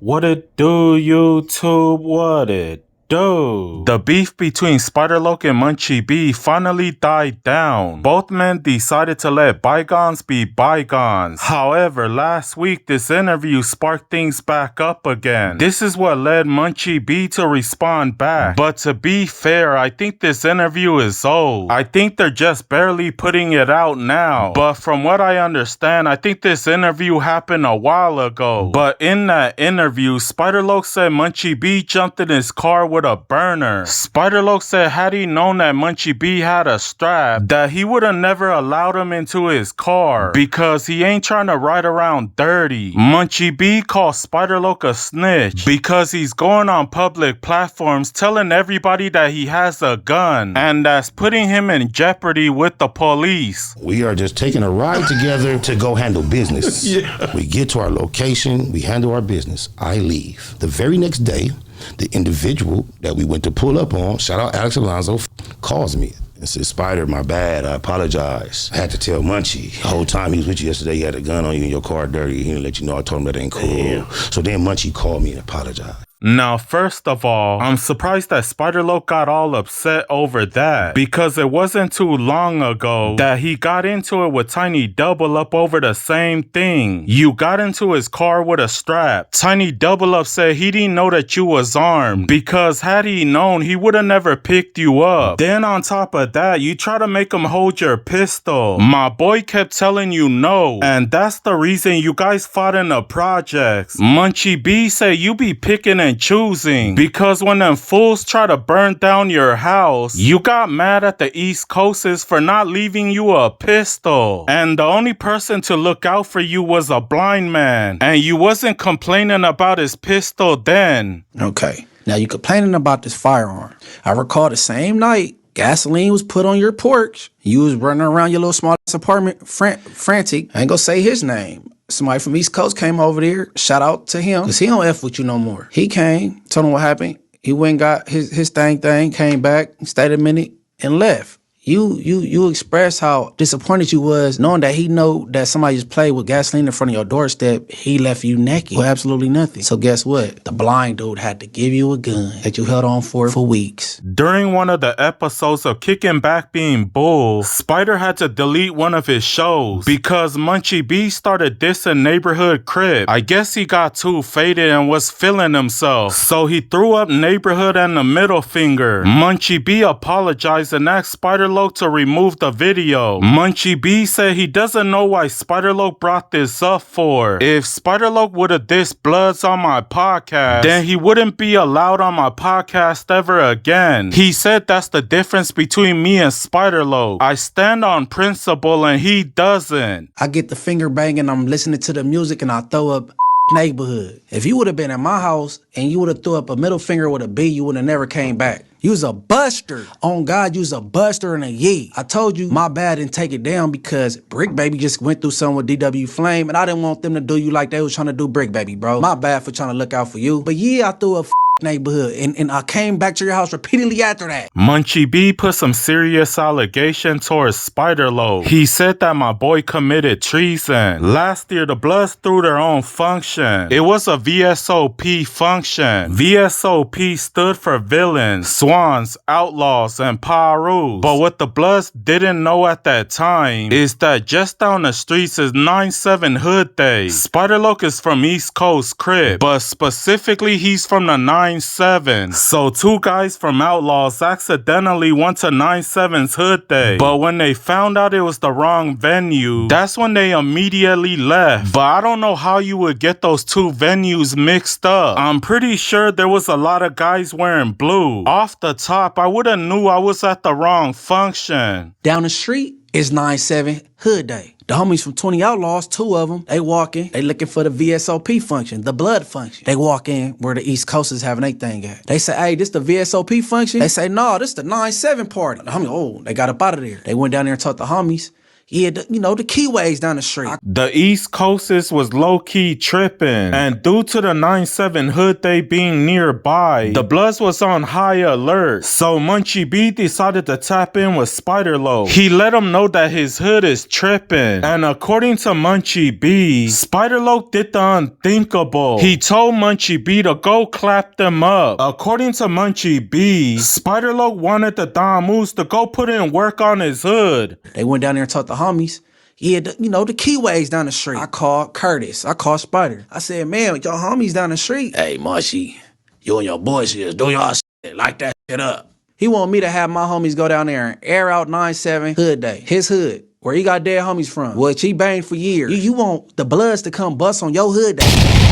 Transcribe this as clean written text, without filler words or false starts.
What it do, YouTube? What it do? The beef between Spider-Loc and Munchie B finally died down. Both men decided to let bygones be bygones. However, last week this interview sparked things back up again. This is what led Munchie B to respond back. But to be fair, I think this interview is old. I think they're just barely putting it out now. But from what I understand, I think this interview happened a while ago. But in that interview, Spider-Loc said Munchie B jumped in his car with a burner. Spider-Loc said had he known that Munchie B had a strap, that he would have never allowed him into his car because he ain't trying to ride around dirty. Munchie B called Spider-Loc a snitch because he's going on public platforms telling everybody that he has a gun, and that's putting him in jeopardy with the police. We are just taking a ride together to go handle business. Yeah. We get to our location, we handle our business. I leave. The very next day, the individual that we went to pull up on, shout out Alex Alonso, calls me and says, Spider, my bad, I apologize. I had to tell Munchie, the whole time he was with you yesterday, he had a gun on you in your car dirty. He didn't let you know. I told him that ain't cool. Damn. So then Munchie called me and apologized. Now, first of all, I'm surprised that Spider-Loc got all upset over that, because it wasn't too long ago that he got into it with Tiny Double Up over the same thing. You got into his car with a strap. Tiny Double Up said he didn't know that you was armed, because had he known, he would have never picked you up. Then on top of that, you try to make him hold your pistol. My boy kept telling you no, and that's the reason you guys fought in the projects. Munchie B said you be picking and choosing, because when them fools try to burn down your house, you got mad at the East Coasters for not leaving you a pistol, and the only person to look out for you was a blind man, and you wasn't complaining about his pistol then. Okay, now you complaining about this firearm. I recall the same night gasoline was put on your porch. You was running around your little small apartment frantic. I ain't gonna say his name. Somebody from East Coast came over there. Shout out to him, because he don't F with you no more. He came, told him what happened. He went and got his thing, came back, stayed a minute, and left. You expressed how disappointed you was, knowing that he know that somebody just played with gasoline in front of your doorstep. He left you naked with absolutely nothing. So guess what? The blind dude had to give you a gun that you held on for weeks. During one of the episodes of Kicking Back Being Bull, Spider had to delete one of his shows because Munchie B started dissing Neighborhood Crip. I guess he got too faded and was feeling himself, so he threw up Neighborhood and the middle finger. Munchie B apologized and asked Spider-Loc to remove the video. Munchie B said he doesn't know why Spider-Loc brought this up for. If Spider-Loc would have dissed Bloods on my podcast, then he wouldn't be allowed on my podcast ever again. He said that's the difference between me and Spider-Loc. I stand on principle and he doesn't. I get the finger banging, I'm listening to the music, and I throw up Neighborhood. If you would have been at my house and you would have threw up a middle finger with a B, you would have never came back. You was a buster. On God, you was a buster and a yee. I told you my bad and take it down because Brick Baby just went through something with DW Flame, and I didn't want them to do you like they was trying to do Brick Baby, bro. My bad for trying to look out for you. But yeah, I threw a Neighborhood, and I came back to your house repeatedly after that. Munchie B put some serious allegation towards Spider-Loc. He said that my boy committed treason. Last year, the Bloods threw their own function. It was a VSOP function. VSOP stood for villains, swans, outlaws, and Paru. But what the Bloods didn't know at that time is that just down the streets is 97 Hood Day. Spider-Loc is from East Coast Crip, but specifically he's from the 97. So two guys from Outlaws accidentally went to 97's Hood Day, but when they found out it was the wrong venue, that's when they immediately left. But I don't know how you would get those two venues mixed up. I'm pretty sure there was a lot of guys wearing blue. Off the top, I would have knew I was at the wrong function. Down the street is 97 Hood Day. The homies from 20 Outlaws, two of them, they walk in, they looking for the VSOP function, the blood function. They walk in where the East Coasters having their thing at. They say, hey, this the VSOP function? They say, no, this the 97 party. The homies, oh, they got up out of there. They went down there and talked to homies. Yeah, the keyways down the street. The East Coasters was low-key tripping, and due to the 97 hood they being nearby, the Bloods was on high alert. So Munchie B decided to tap in with Spider-Lo. He let him know that his hood is tripping, and according to Munchie B, Spider-Lo did the unthinkable. He told Munchie B to go clap them up. According to Munchie B, Spider-Lo wanted the Don Moose to go put in work on his hood. They went down there and talked to homies. Yeah, the keyways down the street. I called Curtis. I called Spider. I said, man, your homies down the street. Hey, Mushy, you and your boys here do y'all shit, like that shit up. He want me to have my homies go down there and air out 97 Hood Day. His hood, where he got dead homies from, which he banged for years. You want the Bloods to come bust on your Hood Day.